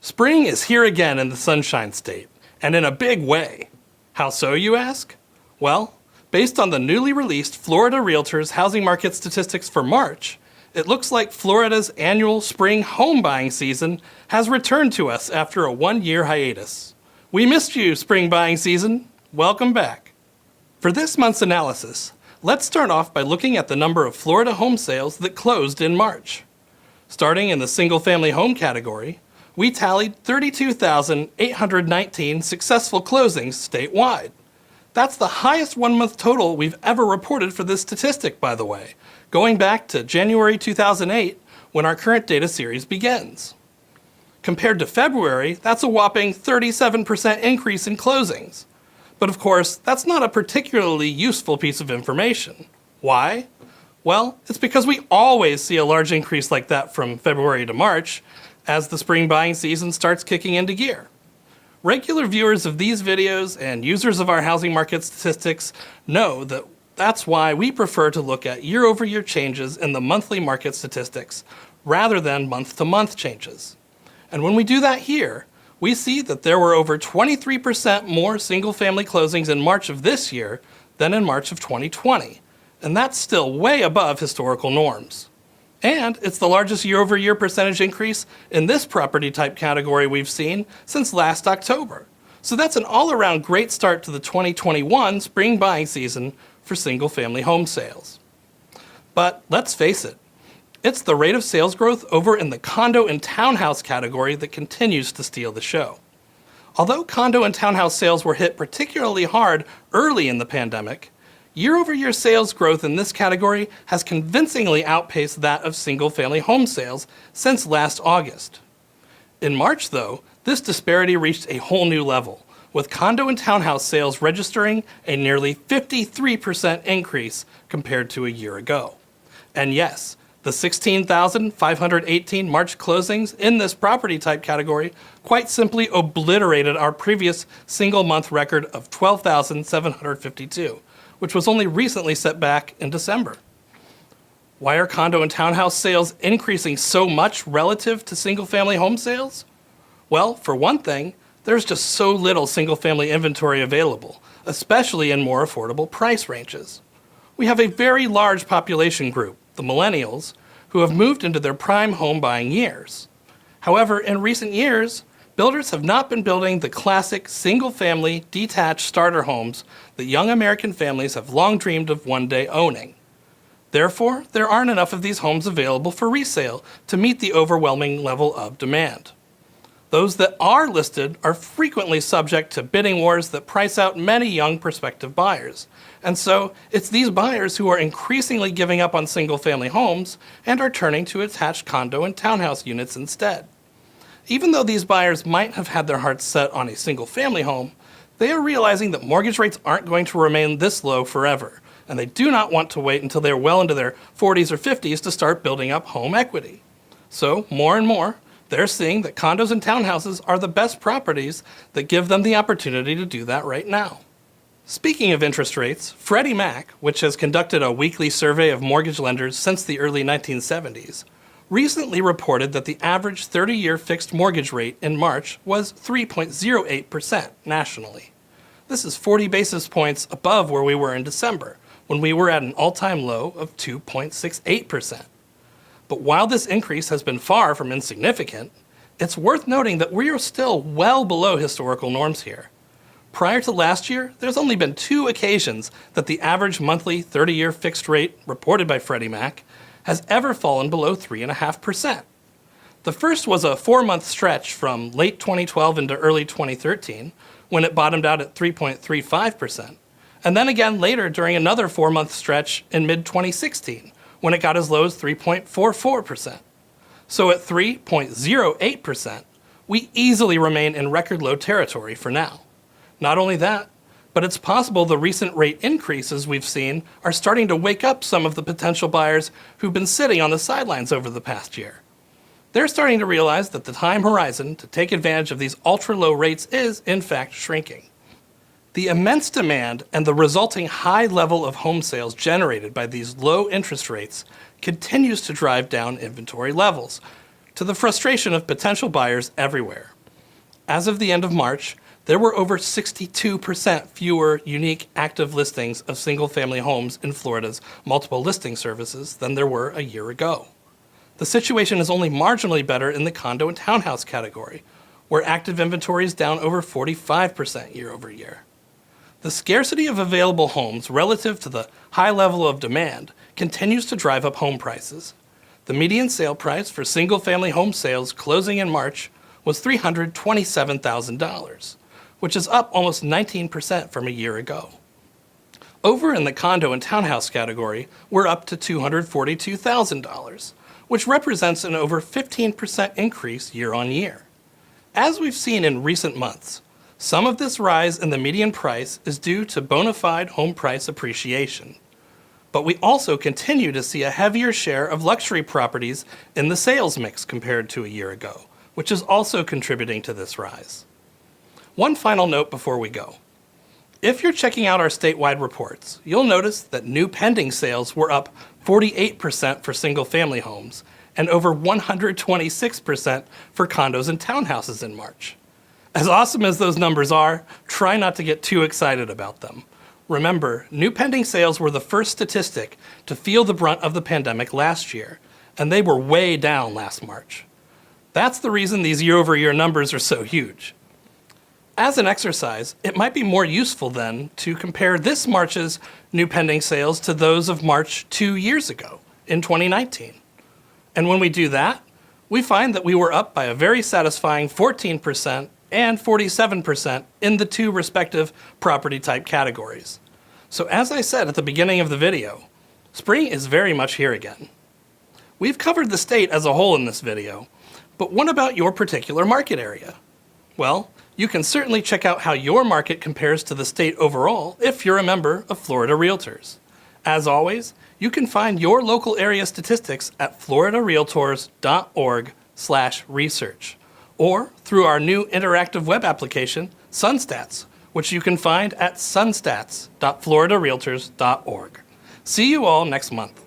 Spring is here again in the Sunshine State, and in a big way. How so, you ask? Well, based on the newly released Florida Realtors housing market statistics for March, it looks like Florida's annual spring home buying season has returned to us after a one-year hiatus. We missed you, spring buying season. Welcome back. For this month's analysis, let's start off by looking at the number of Florida home sales that closed in March. Starting in the single-family home category, we tallied 32,819 successful closings statewide. That's the highest one-month total we've ever reported for this statistic, by the way, going back to January 2008, when our current data series begins. Compared to February, that's a whopping 37% increase in closings. But of course, that's not a particularly useful piece of information. Why? Well, it's because we always see a large increase like that from February to March as the spring buying season starts kicking into gear. Regular viewers of these videos and users of our housing market statistics know that that's why we prefer to look at year-over-year changes in the monthly market statistics rather than month-to-month changes. And when we do that here, we see that there were over 23% more single-family closings in March of this year than in March of 2020, and that's still way above historical norms. And it's the largest year-over-year percentage increase in this property type category we've seen since last October. So that's an all-around great start to the 2021 spring buying season for single-family home sales. But let's face it, it's the rate of sales growth over in the condo and townhouse category that continues to steal the show. Although condo and townhouse sales were hit particularly hard early in the pandemic, year-over-year sales growth in this category has convincingly outpaced that of single-family home sales since last August. In March, though, this disparity reached a whole new level, with condo and townhouse sales registering a nearly 53% increase compared to a year ago. And yes, the 16,518 March closings in this property type category quite simply obliterated our previous single-month record of 12,752. Which was only recently set back in December. Why are condo and townhouse sales increasing so much relative to single-family home sales? Well, for one thing, there's just so little single-family inventory available, especially in more affordable price ranges. We have a very large population group, the millennials, who have moved into their prime home buying years. However, in recent years, builders have not been building the classic single-family detached starter homes that young American families have long dreamed of one day owning. Therefore, there aren't enough of these homes available for resale to meet the overwhelming level of demand. Those that are listed are frequently subject to bidding wars that price out many young prospective buyers. And so, it's these buyers who are increasingly giving up on single-family homes and are turning to attached condo and townhouse units instead. Even though these buyers might have had their hearts set on a single-family home, they are realizing that mortgage rates aren't going to remain this low forever, and they do not want to wait until they're well into their 40s or 50s to start building up home equity. So, more and more, they're seeing that condos and townhouses are the best properties that give them the opportunity to do that right now. Speaking of interest rates, Freddie Mac, which has conducted a weekly survey of mortgage lenders since the early 1970s, recently reported that the average 30-year fixed mortgage rate in March was 3.08% nationally. This is 40 basis points above where we were in December, when we were at an all-time low of 2.68%. But while this increase has been far from insignificant, it's worth noting that we are still well below historical norms here. Prior to last year, there's only been 2 occasions that the average monthly 30-year fixed rate reported by Freddie Mac has ever fallen below 3.5%. The first was a 4-month stretch from late 2012 into early 2013, when it bottomed out at 3.35%, and then again later during another 4-month stretch in mid-2016, when it got as low as 3.44%. So at 3.08%, we easily remain in record low territory for now. Not only that, but it's possible the recent rate increases we've seen are starting to wake up some of the potential buyers who've been sitting on the sidelines over the past year. They're starting to realize that the time horizon to take advantage of these ultra-low rates is, in fact, shrinking. The immense demand and the resulting high level of home sales generated by these low interest rates continues to drive down inventory levels, to the frustration of potential buyers everywhere. As of the end of March, there were over 62% fewer unique active listings of single-family homes in Florida's multiple listing services than there were a year ago. The situation is only marginally better in the condo and townhouse category, where active inventory is down over 45% year over year. The scarcity of available homes relative to the high level of demand continues to drive up home prices. The median sale price for single-family home sales closing in March was $327,000, which is up almost 19% from a year ago. Over in the condo and townhouse category, we're up to $242,000, which represents an over 15% increase year on year. As we've seen in recent months, some of this rise in the median price is due to bona fide home price appreciation. But we also continue to see a heavier share of luxury properties in the sales mix compared to a year ago, which is also contributing to this rise. One final note before we go. If you're checking out our statewide reports, you'll notice that new pending sales were up 48% for single-family homes and over 126% for condos and townhouses in March. As awesome as those numbers are, try not to get too excited about them. Remember, new pending sales were the first statistic to feel the brunt of the pandemic last year, and they were way down last March. That's the reason these year-over-year numbers are so huge. As an exercise, it might be more useful then to compare this March's new pending sales to those of March 2 years ago, in 2019. And when we do that, we find that we were up by a very satisfying 14% and 47% in the two respective property type categories. So as I said at the beginning of the video, spring is very much here again. We've covered the state as a whole in this video, but what about your particular market area? Well, you can certainly check out how your market compares to the state overall if you're a member of Florida Realtors. As always, you can find your local area statistics at floridarealtors.org/research or through our new interactive web application, SunStats, which you can find at sunstats.floridarealtors.org. See you all next month.